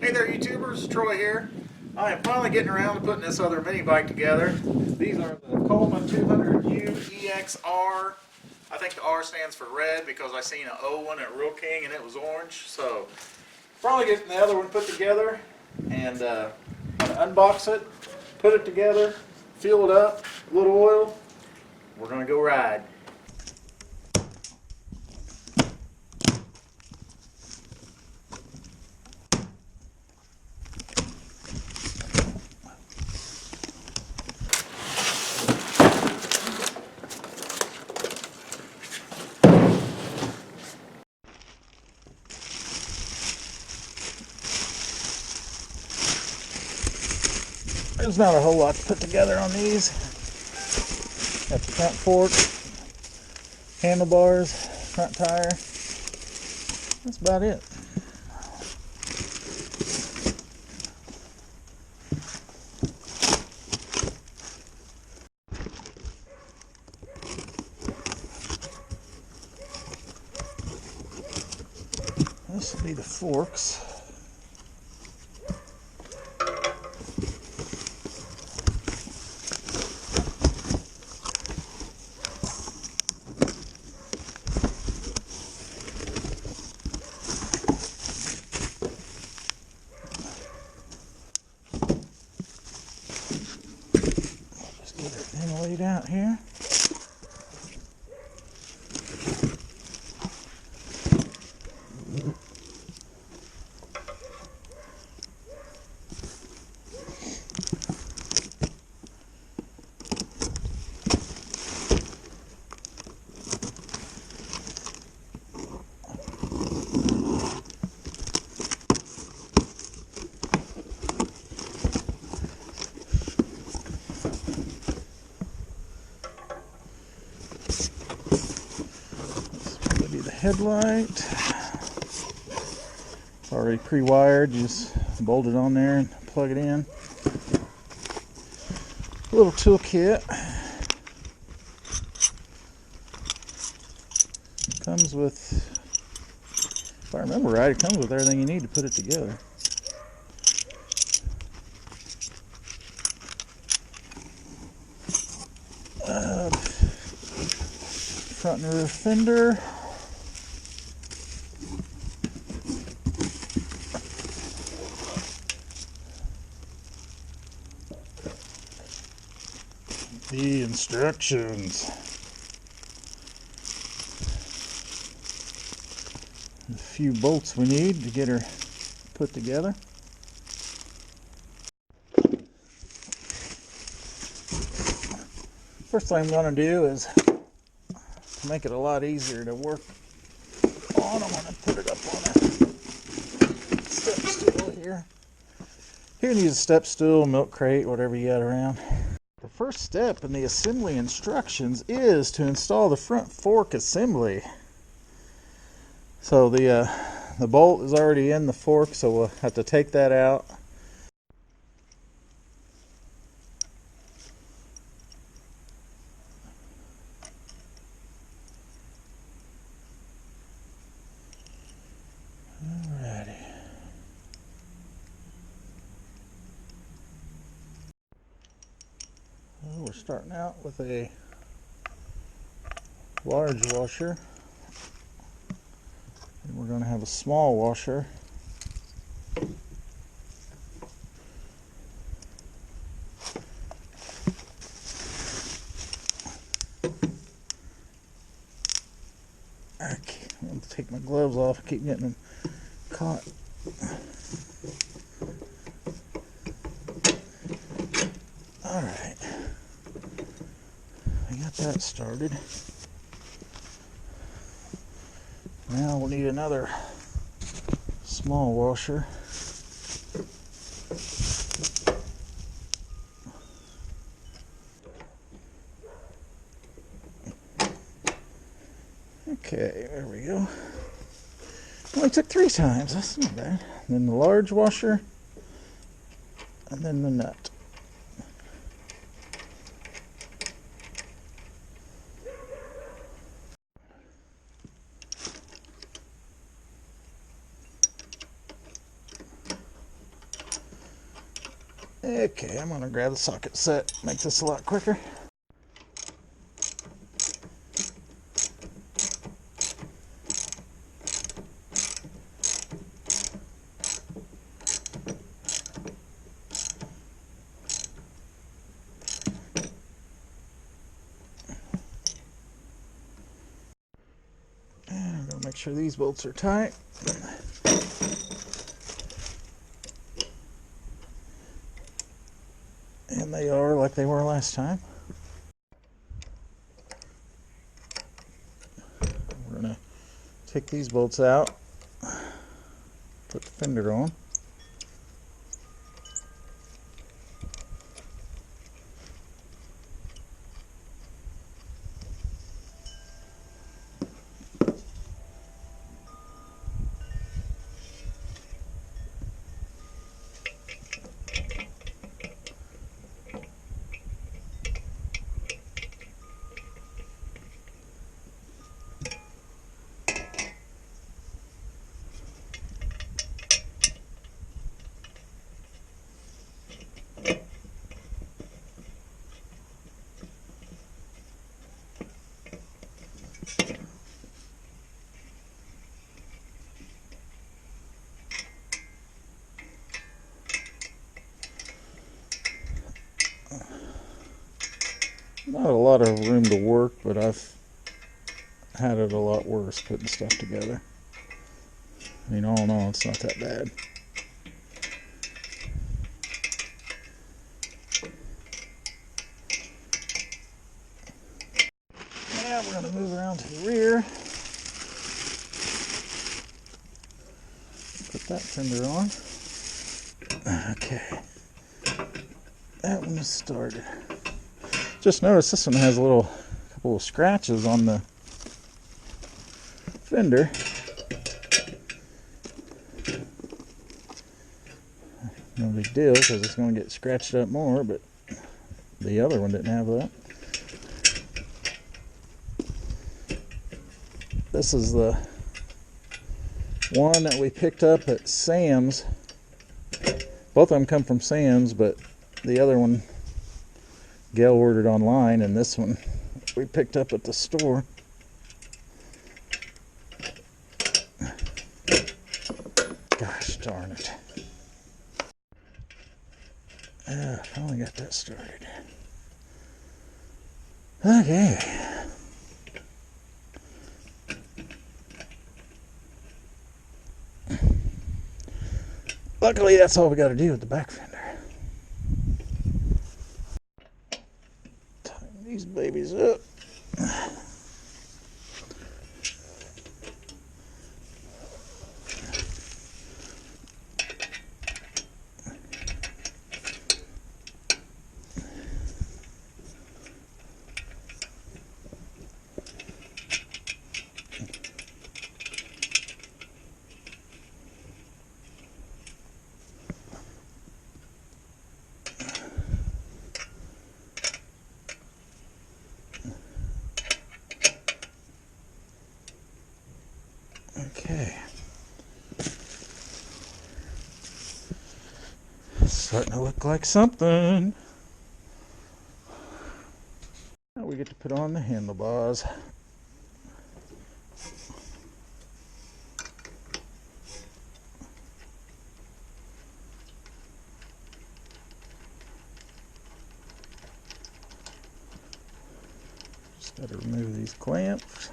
Hey there YouTubers, Troy here. I am finally getting around to putting this other mini bike together. These are the Coleman CTU200-EX R. I think the R stands for red because I seen an O one at Real King and it was orange. So finally getting the other one put together and unbox it, put it together, fuel it up, a little oil. We're gonna go ride. There's not a whole lot to put together on these. Got the front fork, handlebars, front tire. That's about it. This will be the forks. Laid out here. The headlight, it's already pre-wired, you just bolt it on there and plug it in. A little tool kit. Comes with, if I remember right, it comes with everything you need to put it together. Front and rear fender. The instructions. A few bolts we need to get her put together. First thing I'm going to do is to make it a lot easier to work on, I'm going to put it up on a step stool here. You can use a step stool, milk crate, whatever you got around. The first step in the assembly instructions is to install the front fork assembly. So the bolt is already in the fork, so we'll have to take that out. Alrighty. Well, we're starting out with a large washer, and we're going to have a small washer. Okay, I'm going to take my gloves off. I keep getting them caught. Alright, I got that started. Now we'll need another small washer. Okay, there we go. Only took 3 times, that's not bad. And then the large washer, and then the nut. Okay, I'm gonna grab the socket set, make this a lot quicker. And I'm gonna make sure these bolts are tight. And they are, like they were last time. We're gonna take these bolts out, put the fender on. Not a lot of room to work, but I've had it a lot worse putting stuff together. I mean, all in all, it's not that bad. Now we're going to move around to the rear. Put that fender on. Okay. That one is started. Just noticed this one has a couple of scratches on the fender. No big deal, because it's going to get scratched up more, but the other one didn't have that. This is the one that we picked up at Sam's. Both of them come from Sam's, but the other one Gail ordered online, and this one we picked up at the store. Gosh darn it. Finally got that started. Okay. Luckily, that's all we got to do with the back fender. Tighten these babies up. Okay. Starting to look like something. Now we get to put on the handlebars. Just got to remove these clamps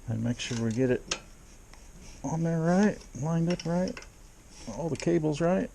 and make sure we get it on there right, lined up right, all the cables right.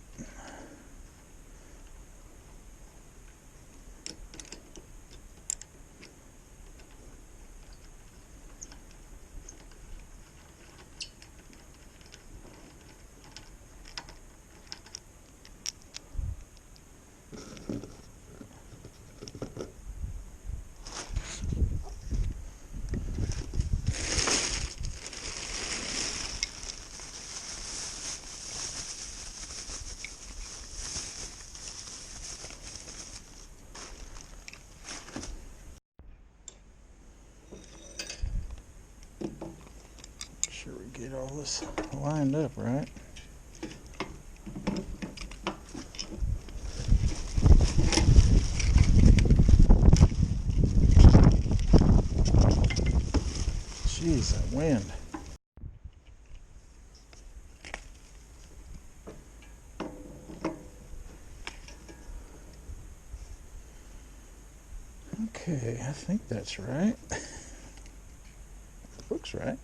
Make sure we get all this lined up right. wind. Okay, I think that's right. Looks right.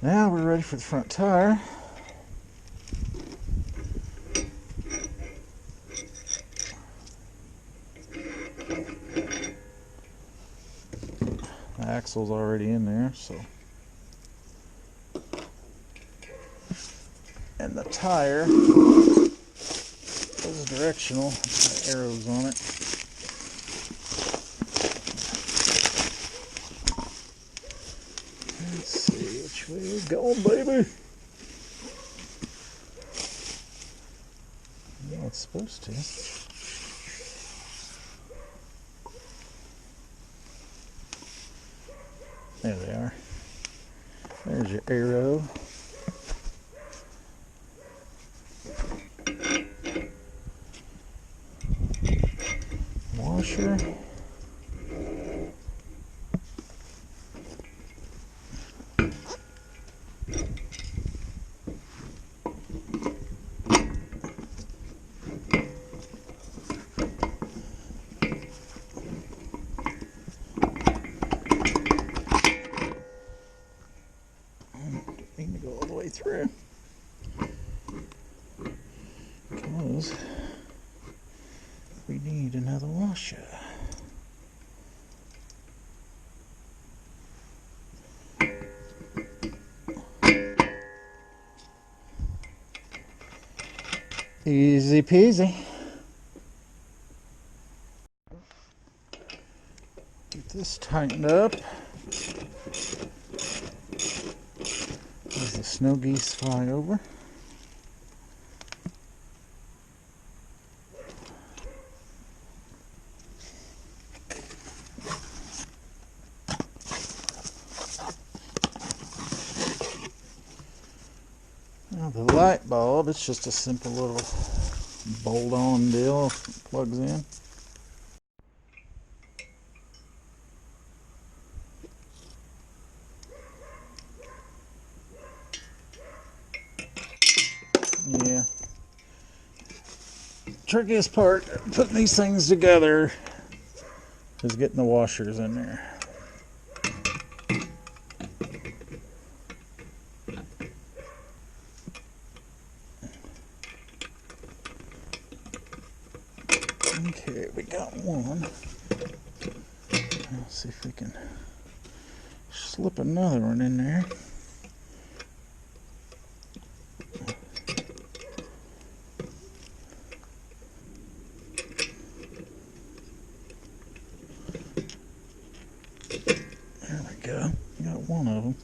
Now we're ready for the front tire. The axle's already in there, so. And the tire is directional. It's got arrows on it. Let's see which way we're going, baby. Well, it's supposed to. There they are. There's your arrow. Washer. Need to go all the way through because we need another washer. Easy peasy. Get this tightened up. As the snow geese fly over. Now the light bulb, it's just a simple little bolt-on deal, plugs in. Yeah. Trickiest part putting these things together is getting the washers in there. Okay, we got one. Let's see if we can slip another one in there. There we go. Got one of them.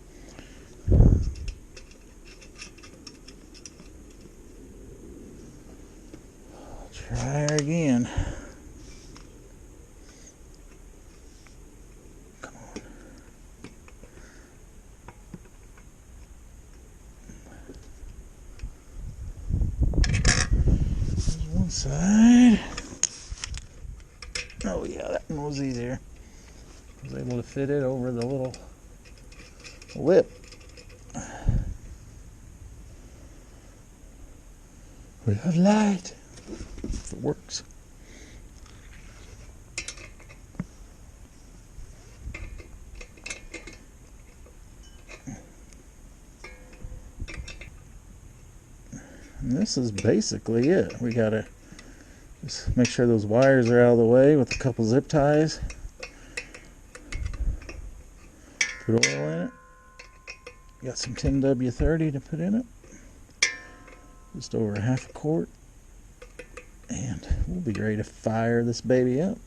Try again. Come on. There's one side. Oh yeah, that one was easier. I was able to fit it over the little lip. We have light. If it works. And this is basically it. We gotta Just make sure those wires are out of the way with a couple zip ties. Put oil in it. Got some 10W30 to put in it. Just over a half a quart. And we'll be ready to fire this baby up.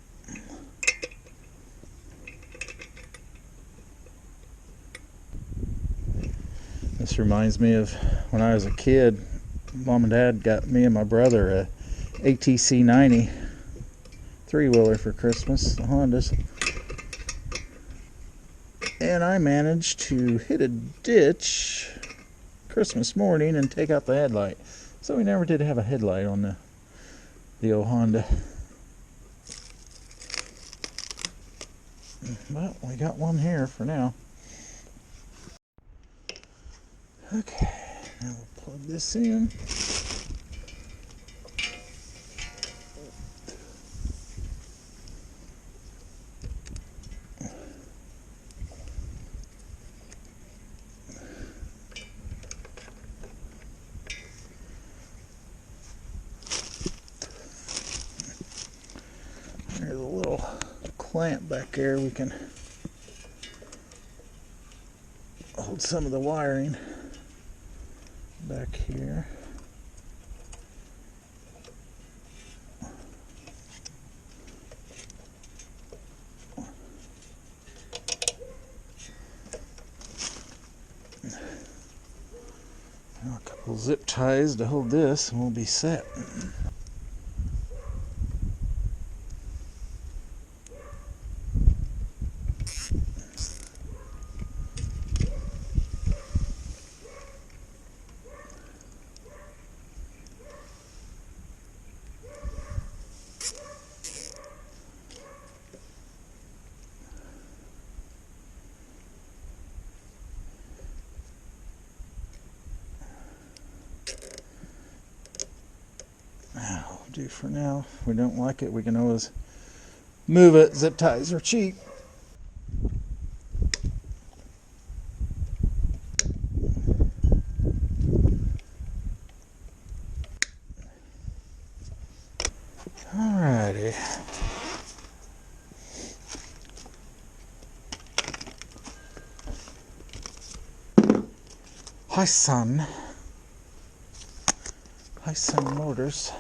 This reminds me of when I was a kid. Mom and Dad got me and my brother a ATC 90 three-wheeler for Christmas, the Hondas. And I managed to hit a ditch Christmas morning and take out the headlight. So we never did have a headlight on the old Honda. But we got one here for now. Okay, now we'll plug this in. There's a little clamp back there. We can hold some of the wiring back here. Now a couple zip ties to hold this and we'll be set. That'll do for now. If we don't like it, we can always move it. Zip ties are cheap. Alrighty. Hi, son. Hi, Sun Motors.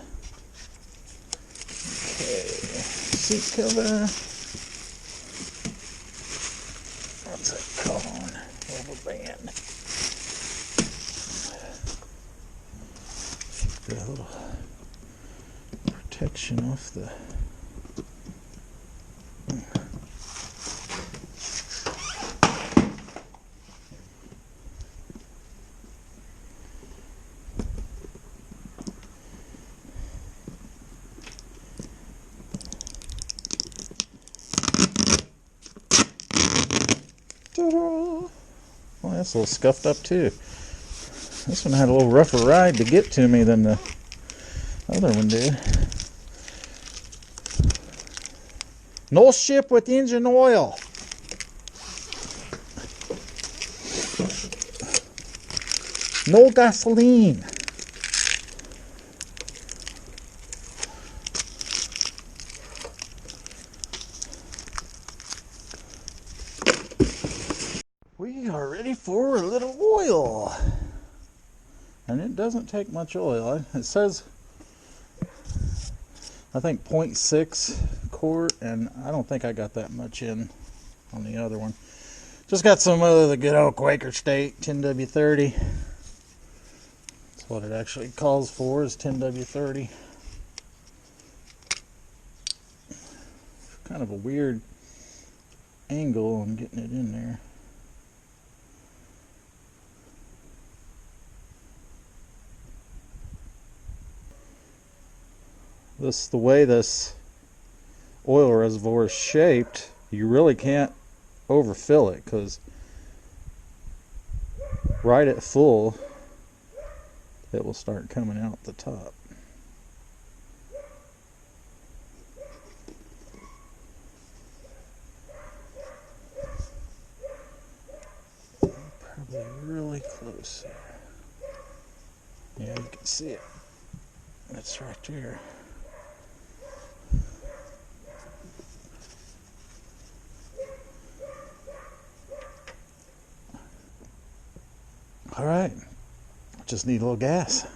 Okay, seat cover. What's that called? Rubber band. Get a little protection off the. Well, that's a little scuffed up too. This one had a little rougher ride to get to me than the other one did. No ship with engine oil. No gasoline. We are ready for a little oil. And it doesn't take much oil. It says, I think 0.6 quart, and I don't think I got that much in on the other one. Just got some of the good old Quaker State 10W30. That's what it actually calls for, is 10W30. Kind of a weird angle on getting it in there. The way this oil reservoir is shaped, you really can't overfill it, because right at full it will start coming out the top. Probably really close there. Yeah, you can see it. It's right there. All right, just need a little gas.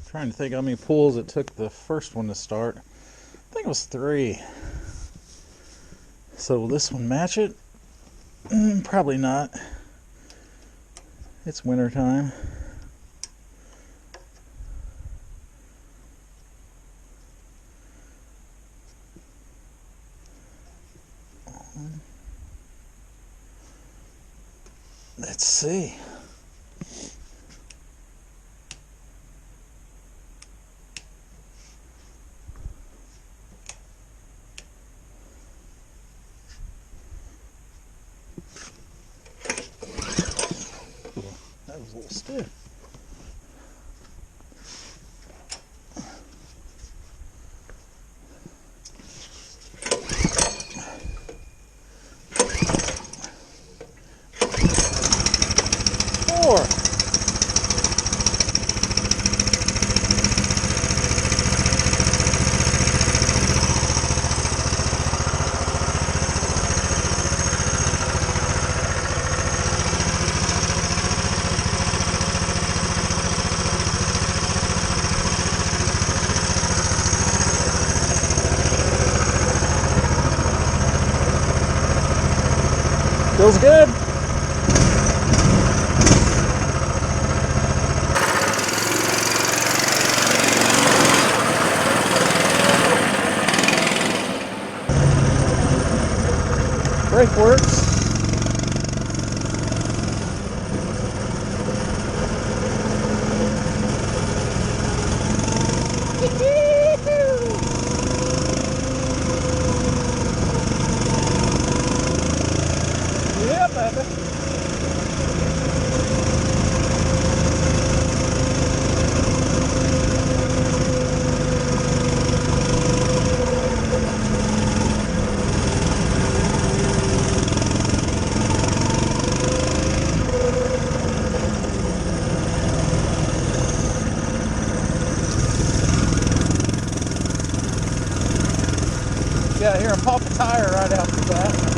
Trying to think how many pulls it took the first one to start. I think it was 3. So will this one match it? Probably not. It's winter time. Let's see. That was a little stiff. Four. Feels good. Brake works. Yeah, baby. Yeah, I hear him pop a tire right after that.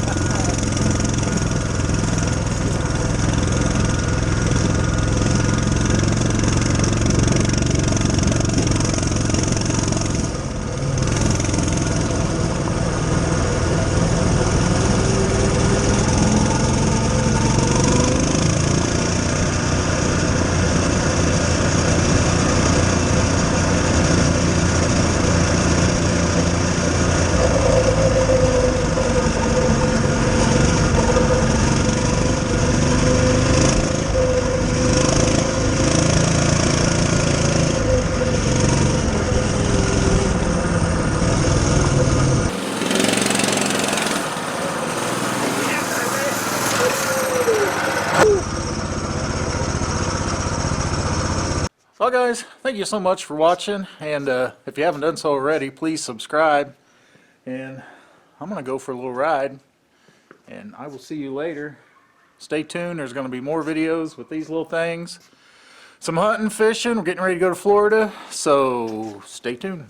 Well guys, thank you so much for watching, and if you haven't done so already, please subscribe, and I'm going to go for a little ride, and I will see you later. Stay tuned, there's going to be more videos with these little things. Some hunting, fishing, we're getting ready to go to Florida, so stay tuned.